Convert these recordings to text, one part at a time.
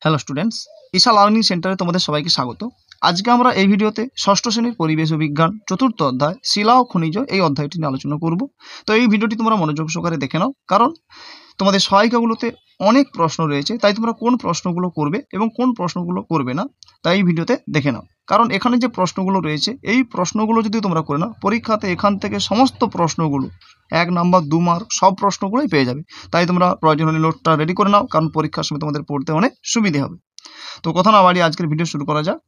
Hello students, Isha learning সেন্টারে তোমাদের সবাইকে স্বাগত। আজকে আমরা এই ভিডিওতে ষষ্ঠ শ্রেণীর পরিবেশ ও বিজ্ঞান চতুর্থ অধ্যায় শিলা ও খনিজ এই অধ্যায়টি নিয়ে আলোচনা করব। তো এই ভিডিওটি তোমরা মনোযোগ সহকারে দেখে নাও, কারণ তোমাদের সহায়িকাগুলোতে অনেক প্রশ্ন রয়েছে, তাই তোমরা কোন প্রশ্নগুলো করবে এবং কোন প্রশ্নগুলো করবে না তাই এই ভিডিওতে দেখে নাও। কারণ এখানে যে প্রশ্নগুলো রয়েছে এই প্রশ্নগুলো যদি তোমরা করে নাও, পরীক্ষাতে এখান থেকে সমস্ত প্রশ্নগুলো 1 নাম্বার 2 মার্ক সব প্রশ্নগুলোই পেয়ে যাবে। তাই তোমরা প্রয়োজন হলে নোটটা রেডি করে নাও, কারণ পরীক্ষার সময় তোমাদের পড়তে অনেক সুবিধে হবে। তো কথা না বাড়িয়ে আজকের ভিডিও শুরু করা যাক।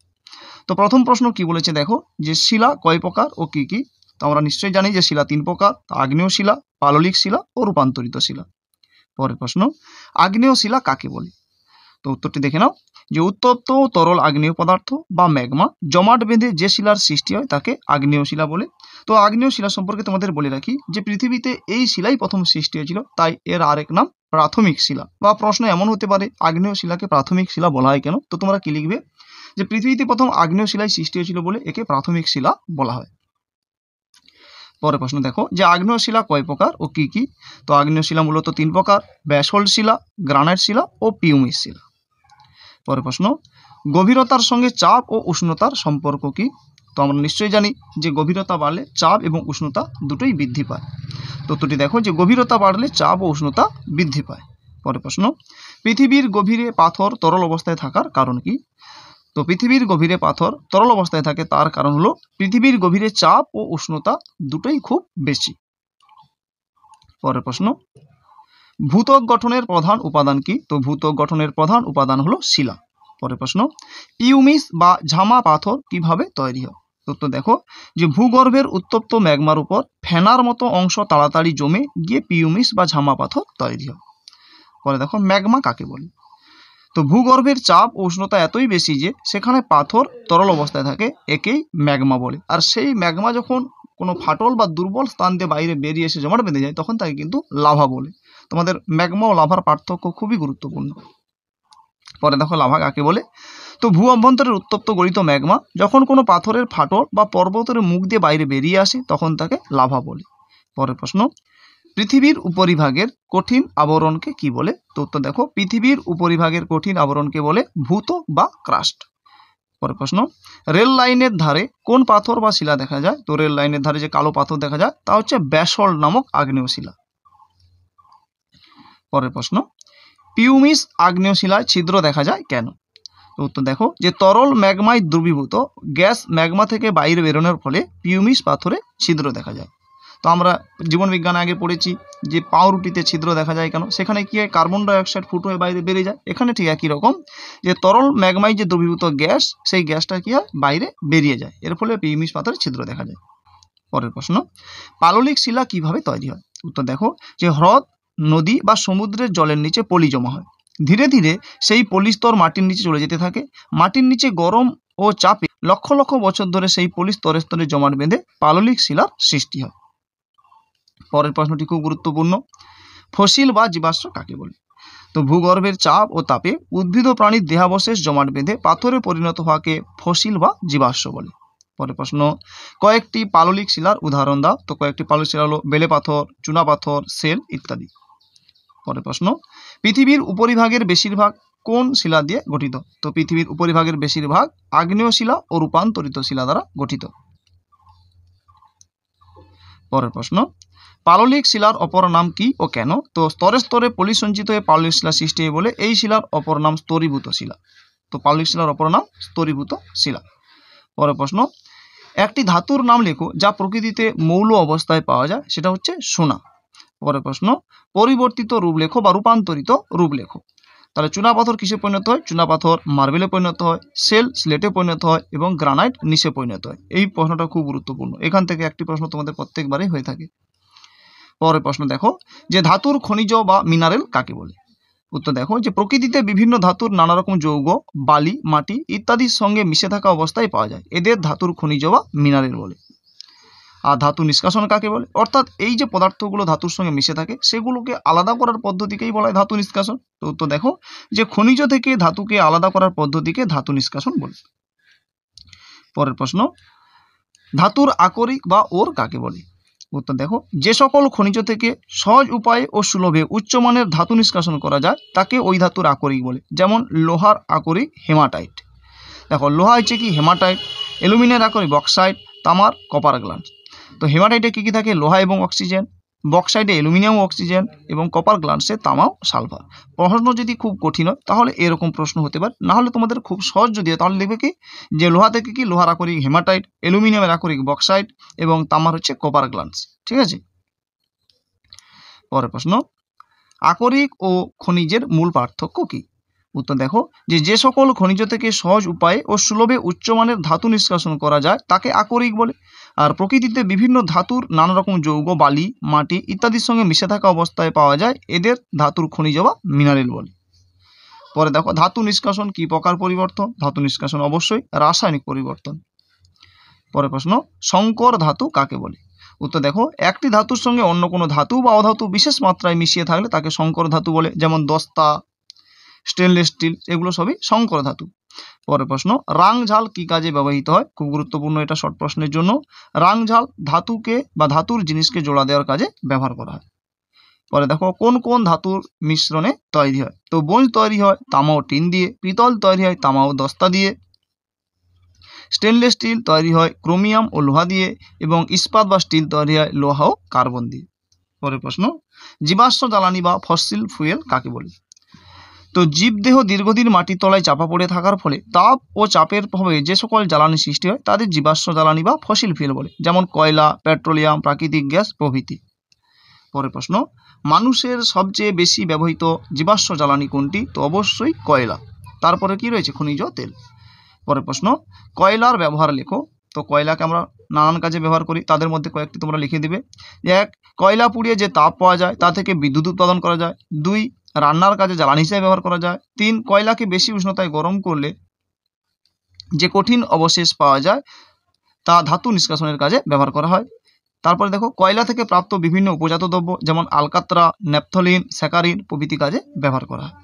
তো প্রথম প্রশ্ন কি বলেছে দেখো, যে শিলা কয় প্রকার ও কি কি। তো আমরা নিশ্চয়ই জানি যে শিলা 3 প্রকার, আগ্নেয় শিলা, পাললিক শিলা ও রূপান্তরিত শিলা। পরের প্রশ্ন, আগ্নেয় শিলা কাকে বলে। তো উত্তরটি দেখে নাও, যে উত্তপ্ত তরল আগ্নেয় পদার্থ বা ম্যাগমা জমাট বেঁধে যে শিলার সৃষ্টি হয় তাকে আগ্নেয় শিলা বলে। তো আগ্নেয় শিলা সম্পর্কে তোমাদের বলে রাখি যে পৃথিবীতে এই শিলাই প্রথম সৃষ্টি হয়েছিল, তাই এর আরেক নাম প্রাথমিক শিলা। বা প্রশ্ন এমন হতে পারে আগ্নেয় শিলাকে প্রাথমিক শিলা বলা হয় কেন। তো তোমরা কি লিখবে, যে পৃথিবীতে প্রথম আগ্নেয় শিলাই সৃষ্টি হয়েছিল বলে একে প্রাথমিক শিলা বলা হয়। পরের প্রশ্ন দেখো, যে আগ্নেয় শিলা কয় প্রকার ও কি কি। তো আগ্নেয় শিলা মূলত 3 প্রকার, ব্যাসল্ট শিলা, গ্রানাইট শিলা ও পিউমিস শিলা। পরের প্রশ্ন, গভীরতার সঙ্গে চাপ ও উষ্ণতার সম্পর্ক কি। তো আমরা নিশ্চয়ই জানি যে গভীরতা বাড়লে চাপ এবং উষ্ণতা দুটোই বৃদ্ধি পায়। তো উত্তরটি দেখো, যে গভীরতা বাড়লে চাপ ও উষ্ণতা বৃদ্ধি পায়। পরের প্রশ্ন, পৃথিবীর গভীরে পাথর তরল অবস্থায় থাকার কারণ কি। তো পৃথিবীর গভীরে পাথর তরল অবস্থায় থাকে তার কারণ হলো পৃথিবীর গভীরে চাপ ও উষ্ণতা দুটোই খুব বেশি। পরের প্রশ্ন, ভূত্বক গঠনের প্রধান উপাদান কি। তো ভূত্বক গঠনের প্রধান উপাদান হলো শিলা। পরের প্রশ্ন, পিউমিস বা ঝামা পাথর কিভাবে তৈরি হয়। তো দেখো, যে ভূগর্ভের উত্তপ্ত ম্যাগমার উপর ফেনার মতো অংশ তাড়াতাড়ি জমে গিয়ে পিউমিস বা ঝামা পাথর তৈরি হয়। পরে দেখো, ম্যাগমা কাকে বলে। তো ভূগর্ভের চাপ ও উষ্ণতা এতই বেশি যে সেখানে পাথর তরল অবস্থায় থাকে, একেই ম্যাগমা বলে। আর সেই ম্যাগমা যখন কোনো ফাটল বা দুর্বল স্থান দিয়ে বাইরে বেরিয়ে এসে জমাট বেঁধে যায় তখন তাকে কিন্তু লাভা বলে। তোমাদের ম্যাগমা ও লাভার পার্থক্য খুবই গুরুত্বপূর্ণ। পরে দেখো, লাভা কাকে বলে। তো ভূ অভ্যন্তরের উত্তপ্ত গলিত ম্যাগমা যখন কোনো পাথরের ফাটল বা পর্বতের মুখ দিয়ে বাইরে বেরিয়ে আসে তখন তাকে লাভা বলে। পরের প্রশ্ন, পৃথিবীর উপরিভাগের কঠিন আবরণকে কি বলে। তো উত্তর দেখো, পৃথিবীর উপরিভাগের কঠিন আবরণকে বলে ভূত্বক বা ক্রাস্ট। পরের প্রশ্ন, রেল লাইনের ধারে কোন পাথর বা শিলা দেখা যায়। তো রেল লাইনের ধারে যে কালো পাথর দেখা যায় তা হচ্ছে ব্যাসল্ট নামক আগ্নেয় শিলা। পরের প্রশ্ন, পিউমিস আগ্নেয় শিলায় ছিদ্র দেখা যায় কেন। তো উত্তর দেখো, যে তরল ম্যাগমায় দ্রবীভূত গ্যাস ম্যাগমা থেকে বাইরে বেরোনোর ফলে পিউমিস পাথরে ছিদ্র দেখা যায়। তো আমরা জীবন বিজ্ঞানে আগে পড়েছি যে পাউরুটিতে ছিদ্র দেখা যায় কেন। সেখানে কি হয়, কার্বন ডাইঅক্সাইড ফুট হয়ে বাইরে বেরিয়ে যায়। এখানে ঠিক একই রকম, যে তরল ম্যাগমায় যে দ্রবীভূত গ্যাস সেই গ্যাসটা কি হয় বাইরে বেরিয়ে যায়, এর ফলে পিউমিস পাথরে ছিদ্র দেখা যায়। পরের প্রশ্ন, পাললিক শিলা কিভাবে তৈরি হয়। উত্তর দেখো, যে হ্রদ, নদী বা সমুদ্রের জলের নিচে পলি জমা হয়। ধীরে ধীরে সেই পলিস্তর মাটির নিচে চলে যেতে থাকে। মাটির নিচে গরম ও চাপে লক্ষ লক্ষ বছর ধরে সেই পলি স্তরে স্তরে জমাট বেঁধে পাললিক শিলার সৃষ্টি হয়। পরের প্রশ্নটি খুব গুরুত্বপূর্ণ, ফসিল বা জীবাশ্ম কাকে বলে। তো ভূগর্ভের চাপ ও তাপে উদ্ভিদ ও প্রাণীর দেহাবশেষ জমাট বেঁধে পাথরে পরিণত হওয়াকে ফসিল বা জীবাশ্ম বলে। পরের প্রশ্ন, কয়েকটি পাললিক শিলার উদাহরণ দাও। তো কয়েকটি পাললিক শিলা হলো বেলে পাথর, চুনা পাথর, সেল ইত্যাদি। পরের প্রশ্ন, পৃথিবীর উপরিভাগের বেশিরভাগ কোন শিলা দিয়ে গঠিত। তো পৃথিবীর উপরিভাগের বেশিরভাগ আগ্নেয় শিলা ও রূপান্তরিত শিলা দ্বারা গঠিত। পরের প্রশ্ন, পাললিক শিলার অপর নাম কি ও কেন। তো স্তরে স্তরে পলি সঞ্চিত হয়ে পাললিক শিলা সৃষ্টি হয় বলে এই শিলার অপর নাম স্তরীভূত শিলা। তো পাললিক শিলার অপর নাম স্তরীভূত শিলা। পরের প্রশ্ন, একটি ধাতুর নাম লেখো যা প্রকৃতিতে মৌল অবস্থায় পাওয়া যায়, সেটা হচ্ছে সোনা। পরের প্রশ্ন, পরিবর্তিত রূপ লেখো বা রূপান্তরিত রূপ লেখো। তাহলে চুনা পাথর কিসে পরিণত হয়, চুনা পাথর মার্বেলে পরিণত হয়, সেল স্লেটে পরিণত হয় এবং গ্রানাইট নিচে পরিণত হয়। এই প্রশ্নটা খুব গুরুত্বপূর্ণ, এখান থেকে একটি প্রশ্ন তোমাদের প্রত্যেকবারই হয়ে থাকে। পরের প্রশ্ন দেখো, যে ধাতুর খনিজ বা মিনারেল কাকে বলে। উত্তর দেখো, যে প্রকৃতিতে বিভিন্ন ধাতুর নানা রকম যৌগ, বালি, মাটি ইত্যাদির সঙ্গে মিশে থাকা অবস্থায় পাওয়া যায়, এদের ধাতুর খনিজ বা মিনারেল বলে। আর ধাতু নিষ্কাশন কাকে বলে, অর্থাৎ এই যে পদার্থগুলো ধাতুর সঙ্গে মিশে থাকে সেগুলোকে আলাদা করার পদ্ধতিকেই বলা হয় ধাতু নিষ্কাশন। তো উত্তর দেখো, যে খনিজ থেকে ধাতুকে আলাদা করার পদ্ধতিকে ধাতু নিষ্কাশন বলে। পরের প্রশ্ন, ধাতুর আকরিক বা ওর কাকে বলে। উত্তর দেখো, যে সকল খনিজ থেকে সহজ উপায়ে ও সুলভে উচ্চমানের ধাতু নিষ্কাশন করা যায় তাকে ওই ধাতুর আকরিক বলে। যেমন লোহার আকরিক হেমাটাইট। দেখো, লোহা হচ্ছে কি হেমাটাইট, অ্যালুমিনিয়ামের আকরিক বক্সাইট, তামার কপার গ্লান্স। তো হেমাটাইটে কী কী থাকে? লোহা এবং অক্সিজেন, বক্সাইডে অ্যালুমিনিয়াম অক্সিজেন এবং কপার গ্লান্সে তামাও সালফার। প্রশ্ন যদি খুব কঠিন হয় তাহলে এরকম প্রশ্ন হতে পারে, না হলে তোমাদের খুব সহজ যদি হয় তাহলে লিখবে কি যে লোহা থেকে কি লোহার আকরিক হেমাটাইট, অ্যালুমিনিয়ামের আকরিক বক্সাইট এবং তামার হচ্ছে কপার গ্লান্স। ঠিক আছে, পরের প্রশ্ন, আকরিক ও খনিজের মূল পার্থক্য কি? উত্তর দেখো, যে সকল খনিজ থেকে সহজ উপায়ে ও সুলভে উচ্চমানের ধাতু নিষ্কাশন করা যায় তাকে আকরিক বলে। আর প্রকৃতিতে বিভিন্ন ধাতুর নানা রকম যৌগ, বালি, মাটি ইত্যাদির সঙ্গে মিশে থাকা অবস্থায় পাওয়া যায়, এদের ধাতুর খনিজ বা মিনারেল বলে। পরে দেখো, ধাতু নিষ্কাশন কি প্রকার পরিবর্তন? ধাতু নিষ্কাশন অবশ্যই রাসায়নিক পরিবর্তন। পরের প্রশ্ন, সংকর ধাতু কাকে বলে? উত্তর দেখো, একটি ধাতুর সঙ্গে অন্য কোনো ধাতু বা অধাতু বিশেষ মাত্রায় মিশিয়ে থাকলে তাকে সংকর ধাতু বলে। যেমন দস্তা, স্টেনলেস স্টিল, এগুলো সবই সংকর ধাতু। পরের প্রশ্ন, রাং ঝাল কি কাজে ব্যবহৃত হয়? খুব গুরুত্বপূর্ণ এটা শর্ট প্রশ্নের জন্য। রাং ঝাল ধাতুকে বা ধাতুর জিনিসকে জোড়া দেওয়ার কাজে ব্যবহার করা হয়। পরে দেখো, কোন কোন ধাতুর মিশ্রণে তৈরি হয়? তো ব্রোঞ্জ তৈরি হয় তামা ও টিন দিয়ে, পিতল তৈরি হয় তামা ও দস্তা দিয়ে, স্টেনলেস স্টিল তৈরি হয় ক্রোমিয়াম ও লোহা দিয়ে, এবং ইস্পাত বা স্টিল তৈরি হয় লোহা ও কার্বন দিয়ে। পরের প্রশ্ন, জীবাশ্ম জ্বালানি বা ফসিল ফুয়েল কাকে বলে? তো জীবদেহ দীর্ঘদিন মাটির তলায় চাপা পড়ে থাকার ফলে তাপ ও চাপের প্রভাবে যে সকল জ্বালানি সৃষ্টি হয় তাদের জীবাশ্ম জ্বালানি বা ফসিল ফুয়েল বলে। যেমন কয়লা, পেট্রোলিয়াম, প্রাকৃতিক গ্যাস প্রভৃতি। পরের প্রশ্ন, মানুষের সবচেয়ে বেশি ব্যবহৃত জীবাশ্ম জ্বালানি কোনটি? তো অবশ্যই কয়লা। তারপরে কি রয়েছে? খনিজ তেল। পরের প্রশ্ন, কয়লার ব্যবহার লেখো। তো কয়লাকে আমরা নানান কাজে ব্যবহার করি, তাদের মধ্যে কয়েকটি তোমরা লিখে দিবে। 1, কয়লা পুড়িয়ে যে তাপ পাওয়া যায় তা থেকে বিদ্যুৎ উৎপাদন করা যায়। 2, রান্নার কাজে জ্বালানি হিসেবে ব্যবহার করা যায়। 3, কয়লাকে বেশি উষ্ণতায় গরম করলে যে কঠিন অবশেষ পাওয়া যায় তা ধাতু নিষ্কাশনের কাজে ব্যবহার করা হয়। তারপরে দেখো, কয়লা থেকে প্রাপ্ত বিভিন্ন উপজাত দ্রব্য যেমন আলকাত্রা, ন্যাপথলিন, স্যাকারিন প্রভৃতি কাজে ব্যবহার করা হয়।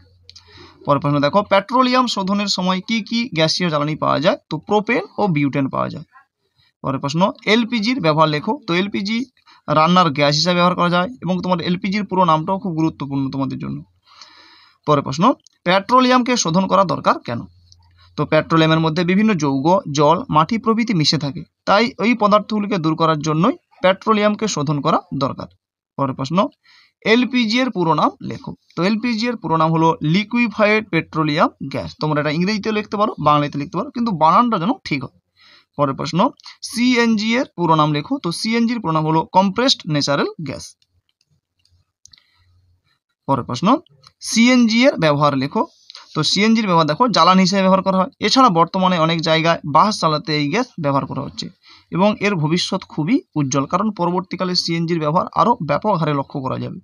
পরের প্রশ্ন দেখো, পেট্রোলিয়াম শোধনের সময় কি কি গ্যাসীয় জ্বালানি পাওয়া যায়? তো প্রোপেন ও বিউটেন পাওয়া যায়। পরের প্রশ্ন, এলপিজির ব্যবহার লেখো। তো এলপিজি রান্নার গ্যাস হিসাবে ব্যবহার করা যায়, এবং তোমার এলপিজির পুরো নামটাও খুব গুরুত্বপূর্ণ তোমাদের জন্য। পরের প্রশ্ন, পেট্রোলিয়ামকে শোধন করা দরকার কেন? তো পেট্রোলিয়ামের মধ্যে বিভিন্ন যৌগ, জল, মাটি প্রভৃতি মিশে থাকে, তাই ওই পদার্থগুলিকে দূর করার জন্যই পেট্রোলিয়ামকে শোধন করা দরকার। পরের প্রশ্ন, এলপিজি এর পুরো নাম লেখো। তো এলপিজি এর পুরো নাম হলো লিকুইফাইড পেট্রোলিয়াম গ্যাস। তোমরা এটা ইংরেজিতেও লিখতে পারো, বাংলাতে লিখতে পারো, কিন্তু বানানটা যেন ঠিক হয়। পরের প্রশ্ন, সিএনজি এর পুরো নাম লেখো। তো সিএনজি এর পুরো নাম হলো কম্প্রেসড ন্যাচারাল গ্যাস। পরের প্রশ্ন, সিএনজি এর ব্যবহার লেখো। তো সিএনজির ব্যবহার দেখো জ্বালানি হিসেবে ব্যবহার করা হয়। এছাড়া বর্তমানে অনেক জায়গায় বাস চালাতে এই গ্যাস ব্যবহার করা হচ্ছে, এবং এর ভবিষ্যৎ খুবই উজ্জ্বল, কারণ পরবর্তীকালে সিএনজির ব্যবহার আরও ব্যাপক হারে লক্ষ্য করা যাবে।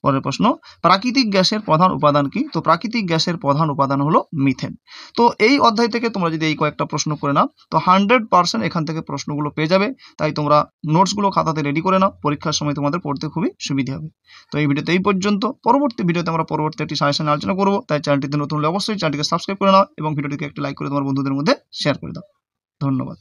পরের প্রশ্ন, প্রাকৃতিক গ্যাসের প্রধান উপাদান কি? তো প্রাকৃতিক গ্যাসের প্রধান উপাদান হলো মিথেন। তো এই অধ্যায় থেকে তোমরা যদি এই কয়েকটা প্রশ্ন করে নাও তো 100% এখান থেকে প্রশ্নগুলো পেয়ে যাবে। তাই তোমরা নোটসগুলো খাতাতে রেডি করে নাও, পরীক্ষার সময় তোমাদের পড়তে খুবই সুবিধা হবে। তো এই ভিডিওতে এই পর্যন্ত। পরবর্তী ভিডিওতে আমরা পরবর্তী একটি সাজেশন আলোচনা করবো, তাই চ্যানেলটিতে নতুন হলে অবশ্যই চ্যানেলটিকে সাবস্ক্রাইব করে নাও এবং ভিডিওটিকে একটি লাইক করে তোমার বন্ধুদের মধ্যে শেয়ার করে দাও। ধন্যবাদ।